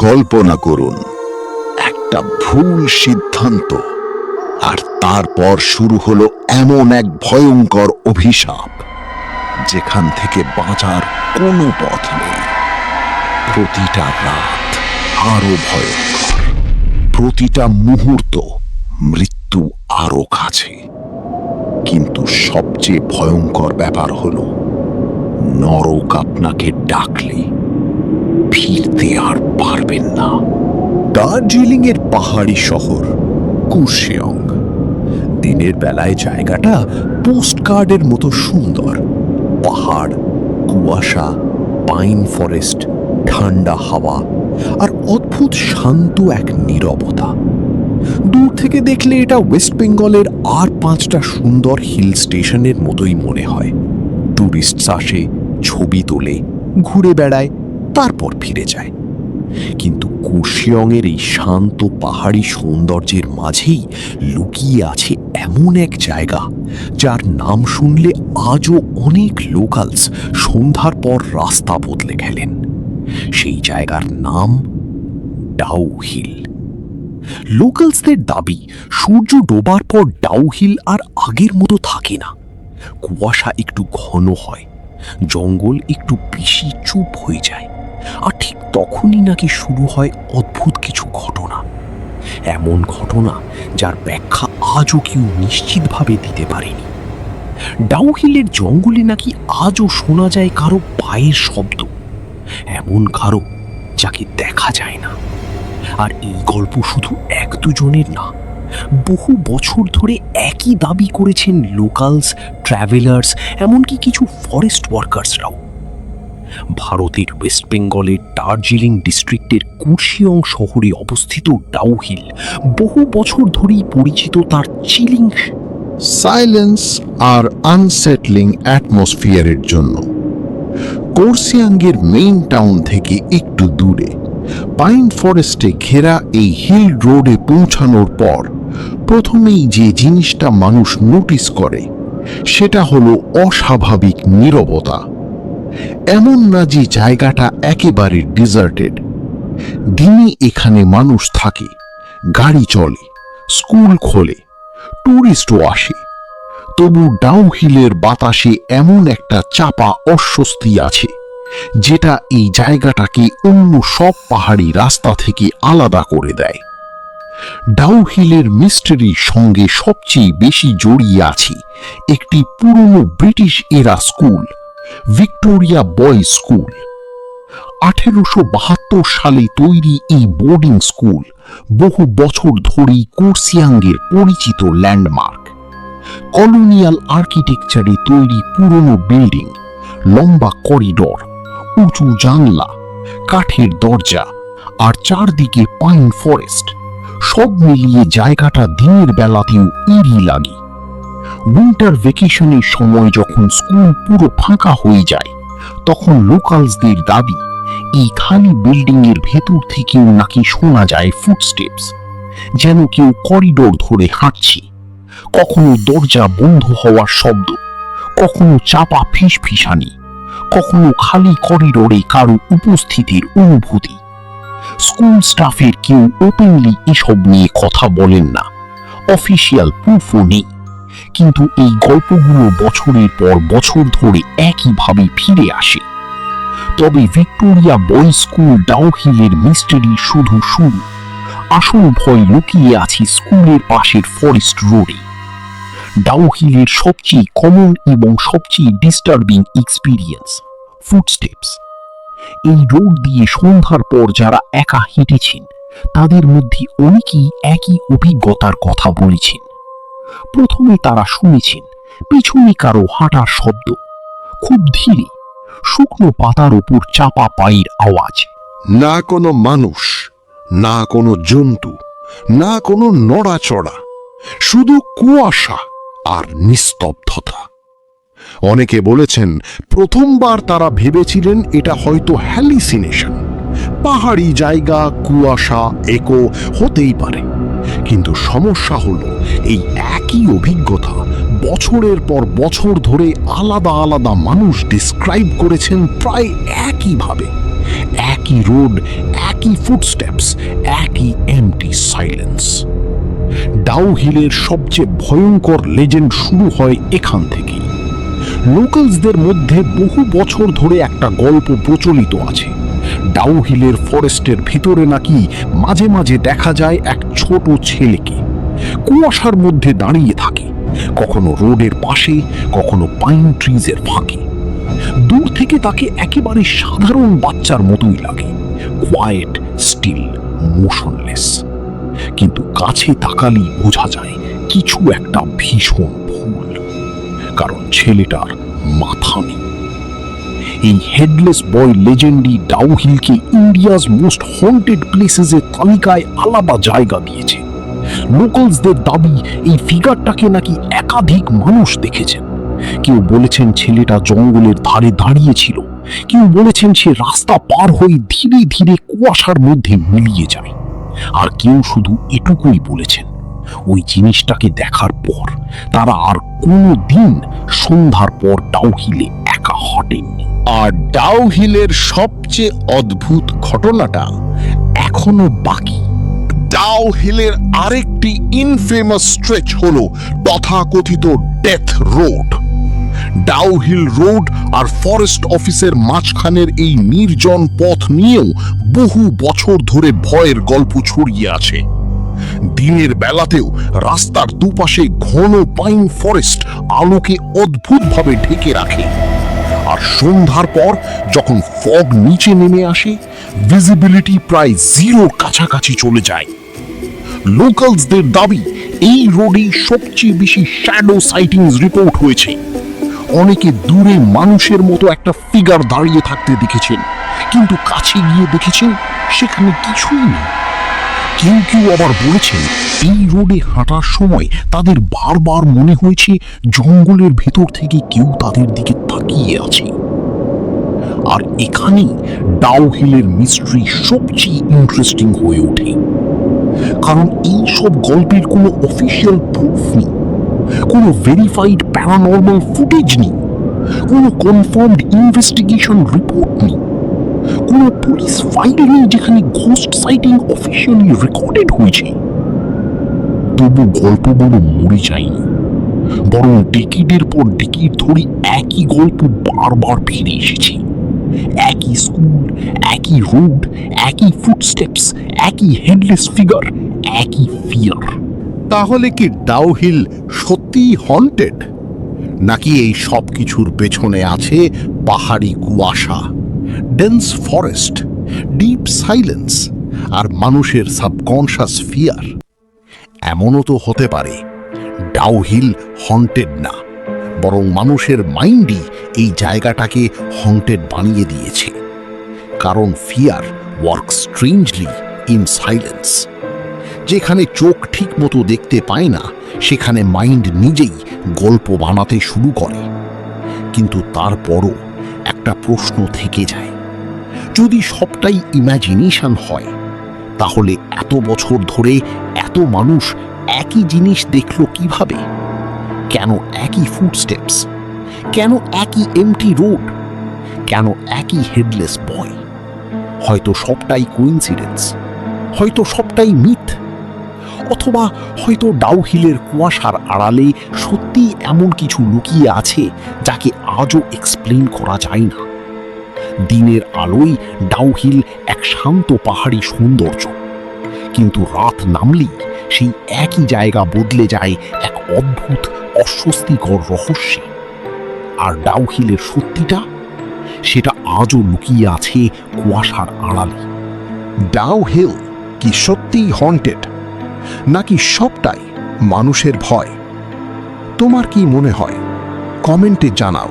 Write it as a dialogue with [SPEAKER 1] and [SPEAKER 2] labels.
[SPEAKER 1] কল্পনা করুন একটা ভুল সিদ্ধান্ত, আর তারপর শুরু হলো এমন এক ভয়ঙ্কর অভিশাপ যেখান থেকে বাঁচার কোনো পথ নেই। প্রতিটা রাত আরো ভয়ঙ্কর, প্রতিটা মুহূর্ত মৃত্যু আরো কাছে। কিন্তু সবচেয়ে ভয়ঙ্কর ব্যাপার হলো নরক আপনাকে ডাকলে ফিরতে আর পারবেন না।
[SPEAKER 2] দার্জিলিং এর পাহাড়ি শহর কুর্শিয়ং। দিনের বেলায় জায়গাটা পোস্টকার্ডের মতো সুন্দর। পাহাড়, কুয়াশা, পাইন ফরেস্ট, ঠান্ডা হাওয়া আর অদ্ভুত শান্ত এক নীরবতা। দূর থেকে দেখলে এটা ওয়েস্ট বেঙ্গলের আর 5টা সুন্দর হিল স্টেশনের মতোই মনে হয়। টুরিস্টস আসে, ছবি তোলে, ঘুরে বেড়ায়, তারপর ফিরে যায়। কিন্তু কুর্শিয়ংয়ের এই শান্ত পাহাড়ি সৌন্দর্যের মাঝেই লুকিয়ে আছে এমন এক জায়গা যার নাম শুনলে আজও অনেক লোকালস সন্ধ্যার পর রাস্তা বদলে গেলেন। সেই জায়গার নাম ডাউ হিল। লোকালসদের দাবি সূর্য ডোবার পর ডাউ হিল আর আগের মতো থাকে না। কুয়াশা একটু ঘন হয়, জঙ্গল একটু বেশি চুপ হয়ে যায়, আর ঠিক তখনই নাকি শুরু হয় অদ্ভুত কিছু ঘটনা। এমন ঘটনা যার ব্যাখ্যা আজও কেউ নিশ্চিতভাবে দিতে পারেনি। ডাউ হিলের জঙ্গলে নাকি আজও শোনা যায় কারো পায়ের শব্দ, এমন কারো যাকে দেখা যায় না। আর এই গল্প শুধু 1-2 জনের না, বহু বছর ধরে একই দাবি করেছেন লোকালস, ট্রাভেলার্স, এমনকি কিছু ফরেস্ট ওয়ার্কার্সরাও। ভারতের ওয়েস্ট বেঙ্গলের দার্জিলিং ডিস্ট্রিক্টের কুর্শিয়ং শহরে অবস্থিত ডাউ হিল বহু বছর ধরেই পরিচিত তার চিলিং
[SPEAKER 1] সাইলেন্স আর আনসেটলিং অ্যাটমসফিয়ারের জন্য। কুর্শিয়ংয়ের মেইন টাউন থেকে একটু দূরে পাইন ফরেস্টে ঘেরা এই হিল রোডে পৌঁছানোর পর প্রথমেই যে জিনিসটা মানুষ নোটিস করে সেটা হলো অস্বাভাবিক নীরবতা। এমন না যে জায়গাটা একেবারে ডিজার্টেড। দিনে এখানে মানুষ থাকে, গাড়ি চলে, স্কুল খোলে, টুরিস্টও আসে, তবু ডাউ হিলের বাতাসে এমন একটা চাপা অস্বস্তি আছে যেটা এই জায়গাটাকে অন্য সব পাহাড়ি রাস্তা থেকে আলাদা করে দেয়। ডাউ হিলের মিস্টারির সঙ্গে সবচেয়ে বেশি জড়িয়ে আছে একটি পুরনো ব্রিটিশ এরা স্কুল, ভিক্টোরিয়া বয়েজ স্কুল। 1872 সালে তৈরি এই বোর্ডিং স্কুল বহু বছর ধরেই কুর্শিয়ংয়ের পরিচিত ল্যান্ডমার্ক। কলোনিয়াল আর্কিটেকচারে তৈরি পুরনো বিল্ডিং, লম্বা করিডোর, উঁচু জানলা, কাঠের দরজা আর চারদিকে পাইন ফরেস্ট, সব মিলিয়ে জায়গাটা দিনের বেলাতেও ইরি লাগে। উইন্টার ভ্যাকেশনের সময় যখন স্কুল পুরো ফাঁকা হয়ে যায়, তখন লোকালসদের দাবি এই খালি বিল্ডিং এর ভেতর থেকেও নাকি শোনা যায় ফুটস্টেপস, যেন কেউ করিডোর ধরে হাঁটছে। কখনো দরজা বন্ধ হওয়ার শব্দ, কখনো চাপা ফিসফিসানি, কখনো খালি করিডোরে কারো উপস্থিতির অনুভূতি। স্কুল স্টাফের কেউ ওপেনলি এসব নিয়ে কথা বলেন না, অফিসিয়াল প্রুফও নেই, কিন্তু এই গল্পগুলো বছরের পর বছর ধরে একইভাবে ফিরে আসে। তবে ভিক্টোরিয়া বয়েজ স্কুল ডাউ হিলের মিস্টারি শুধু শুরু। আসল ভয় লুকিয়ে আছে স্কুলের পাশের ফরেস্ট রোডে। ডাউ হিলের সবচেয়ে কমন এবং সবচেয়ে ডিস্টার্বিং এক্সপিরিয়েন্স ফুটস্টেপস। এই রোড দিয়ে সন্ধ্যার পর যারা একা হেঁটেছেন তাদের মধ্যে অনেকেই একই অভিজ্ঞতার কথা বলেছেন। প্রথমে তারা শুনেছেন পিছনে কারো হাঁটার শব্দ, খুব ধীরে, শুকনো পাতার উপর চাপা পায়ের আওয়াজ।
[SPEAKER 3] না কোনো মানুষ, না কোনো জন্তু, না কোনো নড়াচড়া, শুধু কুয়াশা আর নিস্তব্ধতা। অনেকে বলেছেন প্রথমবার তারা ভেবেছিলেন এটা হয়তো হ্যালিসিনেশন, পাহাড়ি জায়গা, কুয়াশা, একো হতেই পারে। কিন্তু সমস্যা হলো এই একই অভিজ্ঞতা বছরের পর বছর ধরে আলাদা আলাদা মানুষ ডিসক্রাইব করেছেন প্রায় একইভাবে।
[SPEAKER 1] একই রোড, একই ফুটস্টেপস, একই এমটি সাইলেন্স। ডাউ হিলের সবচেয়ে ভয়ঙ্কর লেজেন্ড শুরু হয় এখান থেকেই। লোকালসদের মধ্যে বহু বছর ধরে একটা গল্প প্রচলিত আছে। ডাউ হিলের ফরেস্টের ভিতরে নাকি মাঝে মাঝে দেখা যায় এক ছোট ছেলেকে কুয়াশার মধ্যে দাঁড়িয়ে থাকে, কখনো রোডের পাশে, কখনো পাইন ট্রিজের ফাঁকে। দূর থেকে তাকে একেবারে সাধারণ বাচ্চার মতোই লাগে, কোয়াইট, স্টিল, মোশনলেস। কিন্তু কাছে তাকালেই বোঝা যায় কিছু একটা ভীষণ ভুল, কারণ ছেলেটার মাথা নেই। এই হেডলেস বয় লেজেন্ডই ডাউ হিলকে ইন্ডিয়াস মোস্ট হন্টেড প্লেসেসের তালিকায় আলাদা জায়গা দিয়েছে। লোকালসদের দাবি এই ফিগারটাকে নাকি একাধিক মানুষ দেখেছেন। কেউ বলেছেন ছেলেটা জঙ্গলের ধারে দাঁড়িয়েছিল, কেউ বলেছেন সে রাস্তা পার হয়ে ধীরে ধীরে কুয়াশার মধ্যে মিলিয়ে যায়, আর কেউ শুধু এটুকুই বলেছেন ওই জিনিসটাকে দেখার পর তারা আর কোনো দিন সন্ধ্যার পর ডাউ হিলে একা হাঁটেননি।
[SPEAKER 3] আর ডাউ হিলের সবচেয়ে অদ্ভুত ঘটনাটা এখনো বাকি। ডাউ হিলের আরেকটি ইনফেমাস স্ট্রেচ হলো তথাকথিত death road. Dow hill road আর ফরেস্ট অফিসের মাঝখানের এই নির্জন পথ নিয়েও বহু বছর ধরে ভয়ের গল্প ছড়িয়ে আছে। দিনের বেলাতেও রাস্তার দুপাশে ঘন পাইন ফরেস্ট আলোকে অদ্ভুতভাবে ঢেকে রাখে, আর সন্ধ্যার পর যখন ফগ নিচে নেমে আসে, ভিজিবিলিটি প্রায় জিরোর কাছাকাছি চলে যায়। লোকালসদের দাবি এই রোডেই সবচেয়ে বেশি শ্যাডো সাইটিংস রিপোর্ট হয়েছে। অনেকে দূরে মানুষের মতো একটা ফিগার দাঁড়িয়ে থাকতে দেখেছেন, কিন্তু কাছে গিয়ে দেখেছেন সেখানে কিছুই নেই। কেউ কেউ আবার বলেছেন এই রোডে হাঁটার সময় তাদের বারবার মনে হয়েছে জঙ্গলের ভেতর থেকে কেউ তাদের দিকে তাকিয়ে আছে। আর এখানেই ডাউ হিলের মিস্ট্রি সবচেয়ে ইন্টারেস্টিং হয়ে ওঠে, কারণ এই সব গল্পের কোনো অফিসিয়াল প্রুফ নেই, কোনো ভেরিফাইড প্যারানর্মাল ফুটেজ নেই, কোনো কনফার্মড ইনভেস্টিগেশন রিপোর্ট নেই, কোনো পুলিশ ফাইল নেই যেখানে ঘোস্ট সাইটিং অফিসিয়ালি রেকর্ডেড হয়েছে। তবু গল্পগুলো মরে যায়নি, বরং ডেকেডের পর ডেকেড ধরে একই গল্প বারবার ফিরে এসেছে। একই স্কুল, একই রোড, একই ফুটস্টেপস, একই হেডলেস ফিগার, একই ফিয়ার।
[SPEAKER 2] তাহলে কি ডাউ হিল সত্যিই হন্টেড, নাকি এই সব কিছুর পেছনে আছে পাহাড়ি কুয়াশা, ডেন্স ফরেস্ট, ডিপ সাইলেন্স আর মানুষের সাবকনশাস ফিয়ার? এমনও তো হতে পারে ডাউ হিল হন্টেড না, বরং মানুষের মাইন্ডই এই জায়গাটাকে হন্টেড বানিয়ে দিয়েছে। কারণ fear works strangely in silence. যেখানে চোখ ঠিক মতো দেখতে পায় না, সেখানে মাইন্ড নিজেই গল্প বানাতে শুরু করে। কিন্তু তারপরও একটা প্রশ্ন থেকে যায়, যদি সবটাই ইমাজিনেশন হয়, তাহলে এত বছর ধরে এত মানুষ একই জিনিস দেখল কিভাবে? কেন একই ফুটস্টেপস? কেন একই এমটি রোড? কেন একই হেডলেস বয়? হয়তো সবটাই কোইন্সিডেন্স, হয়তো সবটাই মিথ, অথবা হয়তো ডাউ হিলের কুয়াশার আড়ালে সত্যিই এমন কিছু লুকিয়ে আছে যাকে আজও এক্সপ্লেন করা যায় না। দিনের আলোয় ডাউ হিল এক শান্ত পাহাড়ি সৌন্দর্য, কিন্তু রাত নামলেই সেই একই জায়গা বদলে যায় এক অদ্ভুত অস্বস্তিকর রহস্যে। আর ডাউ হিলের সত্যিটা, সেটা আজও লুকিয়ে আছে কুয়াশার আড়ালে।
[SPEAKER 3] ডাউ হিল কি সত্যিই হন্টেড, নাকি সবটাই মানুষের ভয়? তোমার কি মনে হয়? কমেন্টে জানাও।